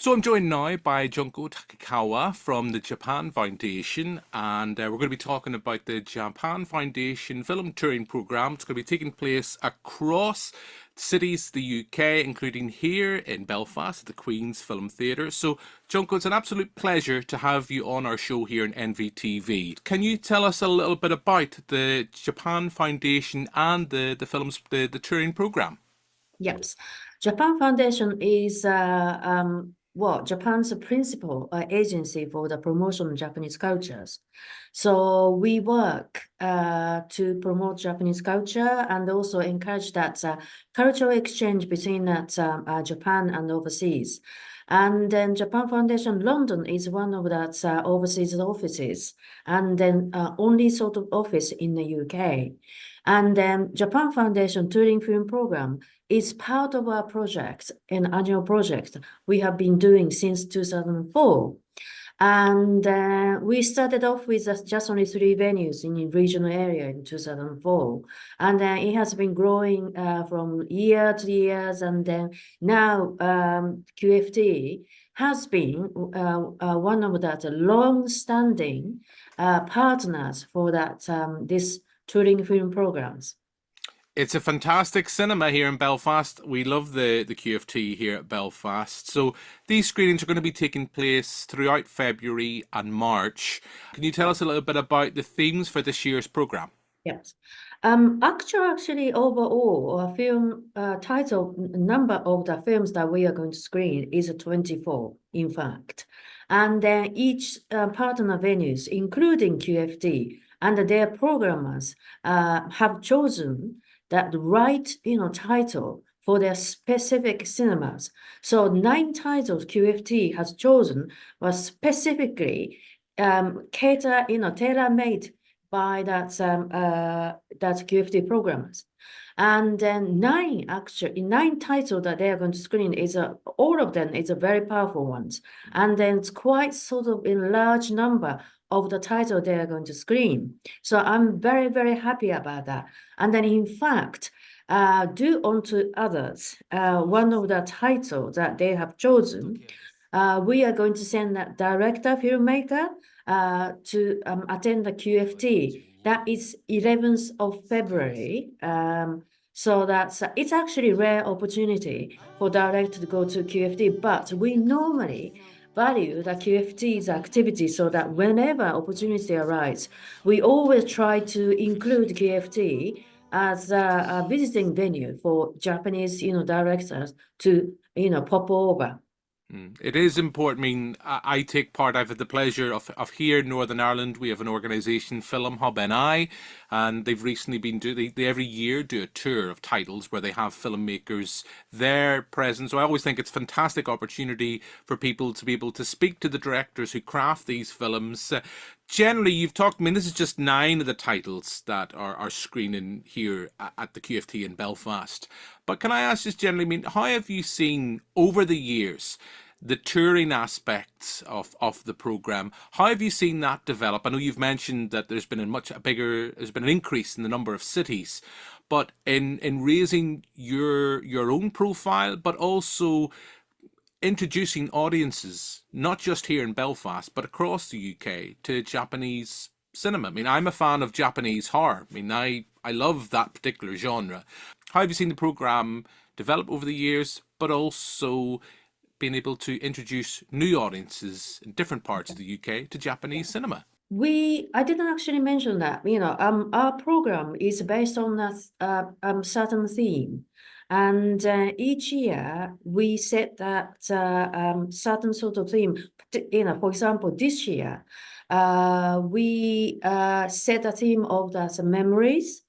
So I'm joined now by Junko Takekawa from the Japan Foundation, and we're going to be talking about the Japan Foundation film touring program. It's going to be taking place across cities, the UK, including here in Belfast at the Queen's Film Theatre. So, Junko, it's an absolute pleasure to have you on our show here in NVTV. Can you tell us a little bit about the Japan Foundation and the touring program? Yes, Japan Foundation is Japan's principal agency for the promotion of Japanese cultures. So we work to promote Japanese culture and also encourage that cultural exchange between Japan and overseas. And then Japan Foundation London is one of that overseas offices, and then only sort of office in the UK. And then Japan Foundation Touring Film Program is part of our project, an annual project we have been doing since 2004. And we started off with just only 3 venues in the regional area in 2004. And then it has been growing from year to years. And then now QFT has been one of that long-standing partners for that this touring film programs. It's a fantastic cinema here in Belfast. We love the QFT here at Belfast. So these screenings are going to be taking place throughout February and March. Can you tell us a little bit about the themes for this year's programme? Yes. Actually, overall, a film title number of the films that we are going to screen is 24, in fact. And then each partner venues, including QFT and their programmers, have chosen that right, title for their specific cinemas. So 9 titles QFT has chosen was specifically tailor-made by that QFT programmers. And then 9 titles that they are going to screen is all of them is a very powerful ones. And then it's quite sort of a large number of the title they are going to screen. So I'm very, very happy about that. And then in fact, due onto others, one of the titles that they have chosen, we are going to send that director, filmmaker, to attend the QFT. That is 11th of February. So that's it's actually a rare opportunity for director to go to QFT, but we normally value the QFT's activity so that whenever opportunity arises, we always try to include QFT as a visiting venue for Japanese, directors to, pop over. It is important. I mean, I take part. I've had the pleasure of here in Northern Ireland. We have an organisation, Film Hub NI, and they've recently been they every year do a tour of titles where they have filmmakers there present. So I always think it's a fantastic opportunity for people to be able to speak to the directors who craft these films. Generally, you've talked, I mean, this is just 9 of the titles that are screening here at the QFT in Belfast. But can I ask just generally, I mean, how have you seen over the years the touring aspects of the programme? How have you seen that develop? I know you've mentioned that there's been there's been an increase in the number of cities, but in raising your own profile, but also introducing audiences, not just here in Belfast, but across the UK to Japanese cinema. I mean, I'm a fan of Japanese horror. I mean, I love that particular genre. How have you seen the programme develop over the years, but also being able to introduce new audiences in different parts of the UK to Japanese cinema? I didn't actually mention that, our program is based on a certain theme. And each year we set that certain sort of theme. For example, this year we set a theme of the memories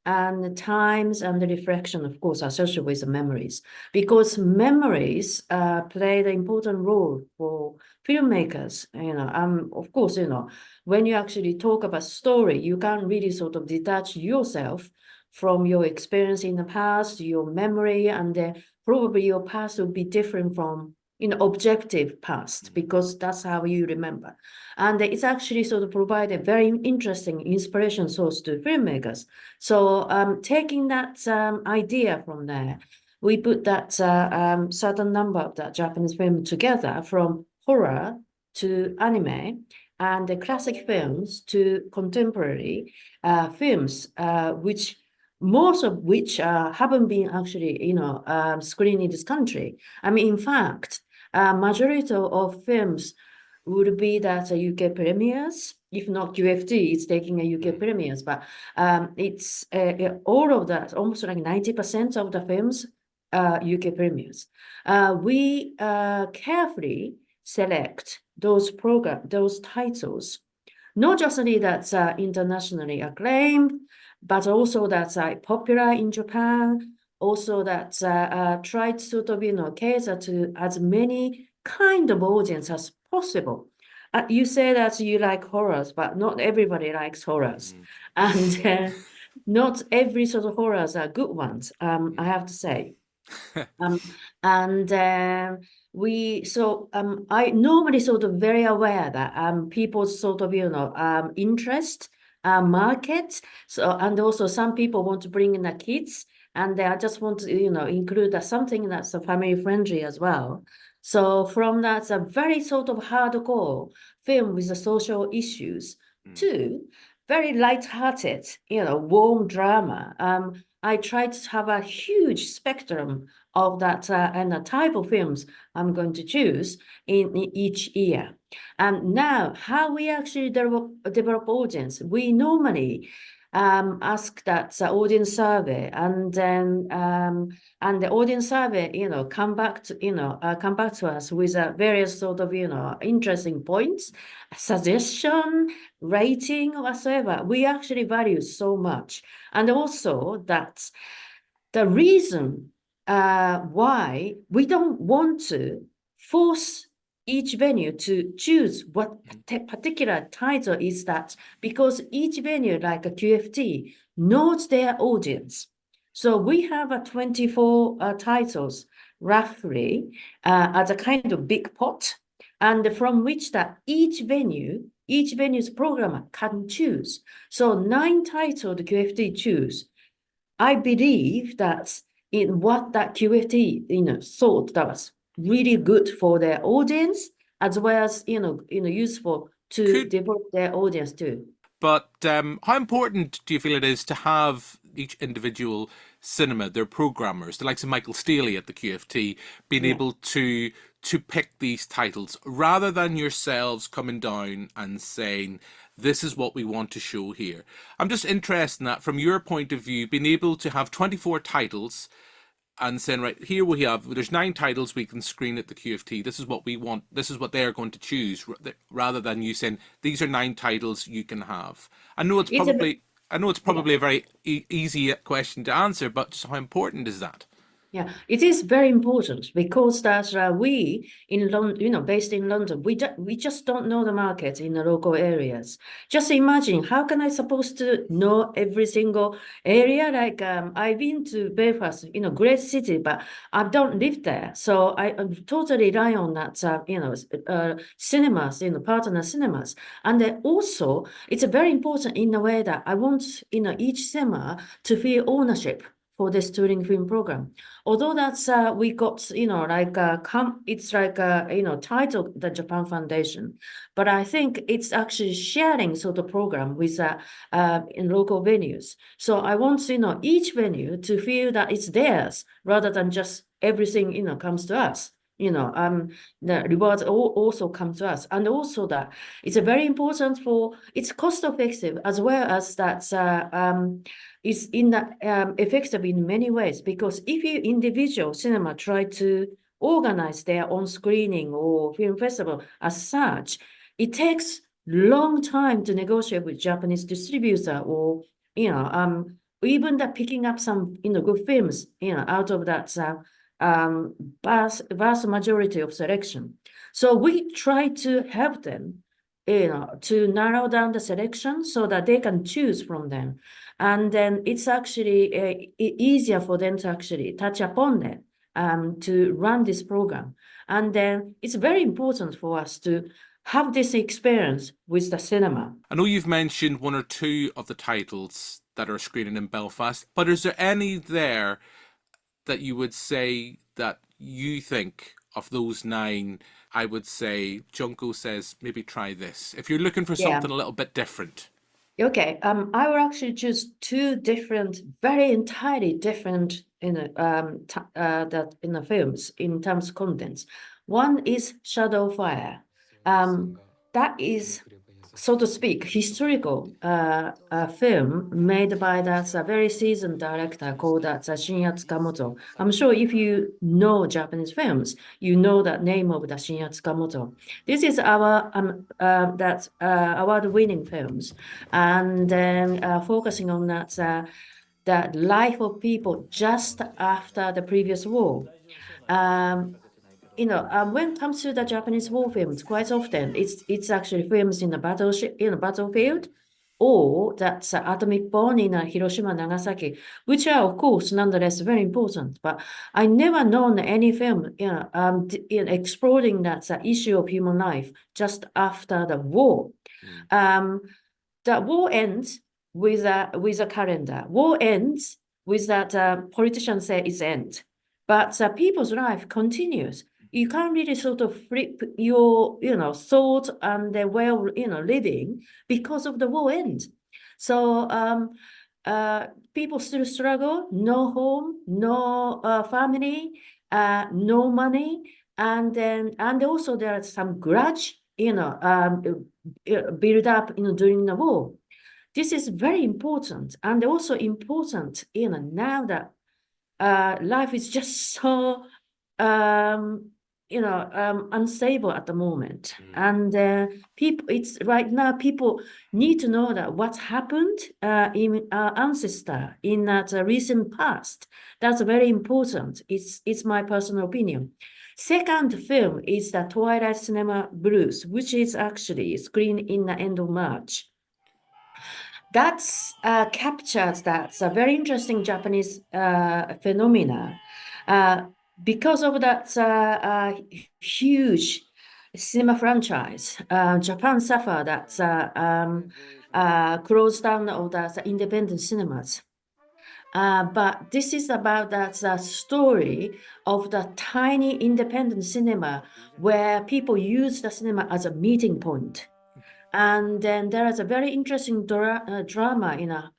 and times and the reflection, of course, associated with the memories, because memories play the important role for filmmakers. Of course, when you actually talk about story, you can't really sort of detach yourself from your experience in the past, your memory, and probably your past will be different from objective past, because that's how you remember. And it's actually sort of provide a very interesting inspiration source to filmmakers. So taking that idea from there, we put that certain number of the Japanese film together from horror to anime and the classic films to contemporary films, which most of which haven't been actually, screened in this country. I mean, in fact, majority of films would be that UK premieres, if not QFT, it's taking a UK premieres, but it's all of that, almost like 90% of the films UK premieres. We carefully select those titles, not just only that's internationally acclaimed, but also that's popular in Japan, also that try to sort of, cater to as many kind of audience as possible. You say that you like horrors, but not everybody likes horrors. And not every sort of horrors are good ones, I have to say. Um, and I normally sort of very aware that people's sort of interest market. So and also some people want to bring in the kids, and they just want to include something that's family friendly as well. So from that a very sort of hardcore film with the social issues to very light-hearted, warm drama. I try to have a huge spectrum of that and the type of films I'm going to choose in each year. And now, how we actually develop audience, we normally ask that audience survey, and then and the audience survey, come back to us with various sort of interesting points, suggestion, rating, whatsoever. We actually value so much, and also that the reason why we don't want to force each venue to choose what particular title is that, because each venue, like a QFT, knows their audience. So we have 24 titles, roughly, as a kind of big pot, and from which that each venue's programmer can choose. So 9 titles the QFT choose. I believe that in what that QFT, thought that was really good for their audience, as well as, useful to Could develop their audience too. But how important do you feel it is to have each individual cinema, their programmers, the likes of Michael Staley at the QFT, being Yeah. able to pick these titles rather than yourselves coming down and saying, this is what we want to show here? I'm just interested in that from your point of view, being able to have 24 titles and saying, right, here we have, there's 9 titles we can screen at the QFT. This is what we want. This is what they're going to choose, rather than you saying, these are 9 titles you can have. I know it's It's a, probably, I know it's yeah. probably a very easy question to answer, but just how important is that? Yeah, it is very important because that we in London, based in London, we just don't know the market in the local areas. Just imagine, how can I supposed to know every single area? Like I've been to Belfast, great city, but I don't live there, so I totally rely on that, cinemas, partner cinemas, and then also it's very important in a way that I want, each cinema to feel ownership for this touring film program. Although that's we got like it's like titled the Japan Foundation, but I think it's actually sharing sort of program with in local venues. So I want each venue to feel that it's theirs rather than just everything comes to us. The rewards also come to us, and also that it's a very important for it's cost effective as well as that is effective in many ways, because if you individual cinema try to organize their own screening or film festival as such, it takes long time to negotiate with Japanese distributor, or even that picking up some good films out of that vast majority of selection. So we try to help them to narrow down the selection so that they can choose from them. And then it's actually easier for them to actually touch upon them to run this program. And then it's very important for us to have this experience with the cinema. I know you've mentioned 1 or 2 of the titles that are screening in Belfast, but is there any there that you would say that you think of those nine? I would say Junko says maybe try this. If you're looking for Yeah. something a little bit different. Okay. I will actually choose two different, very entirely different that in the films in terms of contents. One is Shadow Fire. That is, so to speak, historical film made by that very seasoned director called Shinya Tsukamoto. I'm sure if you know Japanese films, you know that name of the Shinya Tsukamoto. This is our award-winning films, and then focusing on that life of people just after the previous war. Um, when it comes to the Japanese war films, quite often it's actually films in the battleship, in a battlefield, or that's atomic bomb in Hiroshima, Nagasaki, which are of course nonetheless very important. But I never known any film, exploring that issue of human life just after the war. Um, the war ends with a calendar. War ends with that politicians say it's end, but people's life continues. You can't really sort of flip your thought and the way of living because of the war end. So people still struggle. No home, no family, no money, and also there is some grudge. Build up during the war. This is very important, and also important now that life is just so unstable at the moment. And people, it's right now people need to know that what's happened in our ancestor in that recent past. That's very important. It's my personal opinion. Second film is the Twilight Cinema Blues, which is actually screened in the end of March. That's captures that's a very interesting Japanese phenomena. Because of that huge cinema franchise, Japan suffered that closed down of the independent cinemas. But this is about that story of the tiny independent cinema where people use the cinema as a meeting point. And then there is a very interesting drama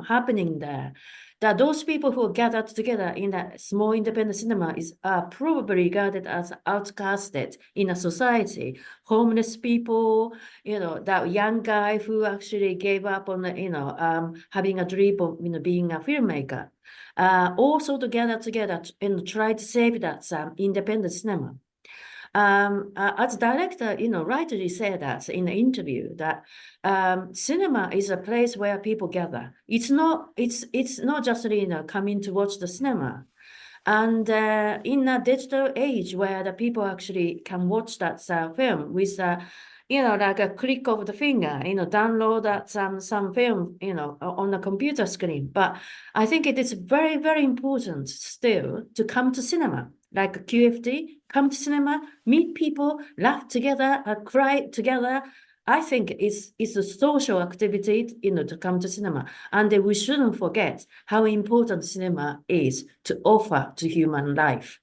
happening there. That those people who gathered together in a small independent cinema is probably regarded as outcasted in a society. Homeless people, that young guy who actually gave up on, having a dream of, being a filmmaker. Also together and try to save that independent cinema. As director, rightly said that in the interview that cinema is a place where people gather. It's not just coming to watch the cinema. And in a digital age where the people actually can watch that film with like a click of the finger, download that some film, on the computer screen. But I think it is very, very important still to come to cinema, like QFT, come to cinema, meet people, laugh together, cry together. I think it's a social activity, to come to cinema. And we shouldn't forget how important cinema is to offer to human life.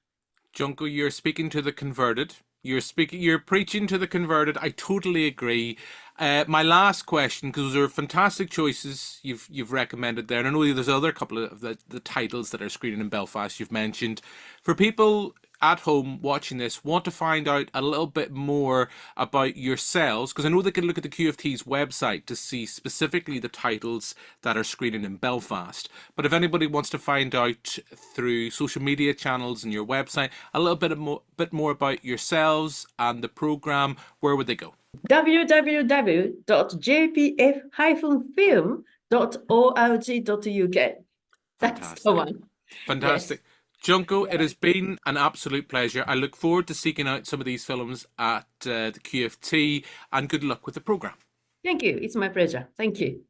Junko, you're speaking to the converted. You're preaching to the converted. I totally agree. My last question, because those are fantastic choices you've recommended there, and I know there's other couple of the titles that are screening in Belfast you've mentioned. For people at home watching this want to find out a little bit more about yourselves, because I know they can look at the QFT's website to see specifically the titles that are screening in Belfast. But if anybody wants to find out through social media channels and your website a little bit more about yourselves and the program, where would they go? www.jpf-film.org.uk. That's the Fantastic. one. Yes. Fantastic. Junko, it Yeah. has been an absolute pleasure. I look forward to seeking out some of these films at the QFT, and good luck with the program. Thank you. It's my pleasure. Thank you.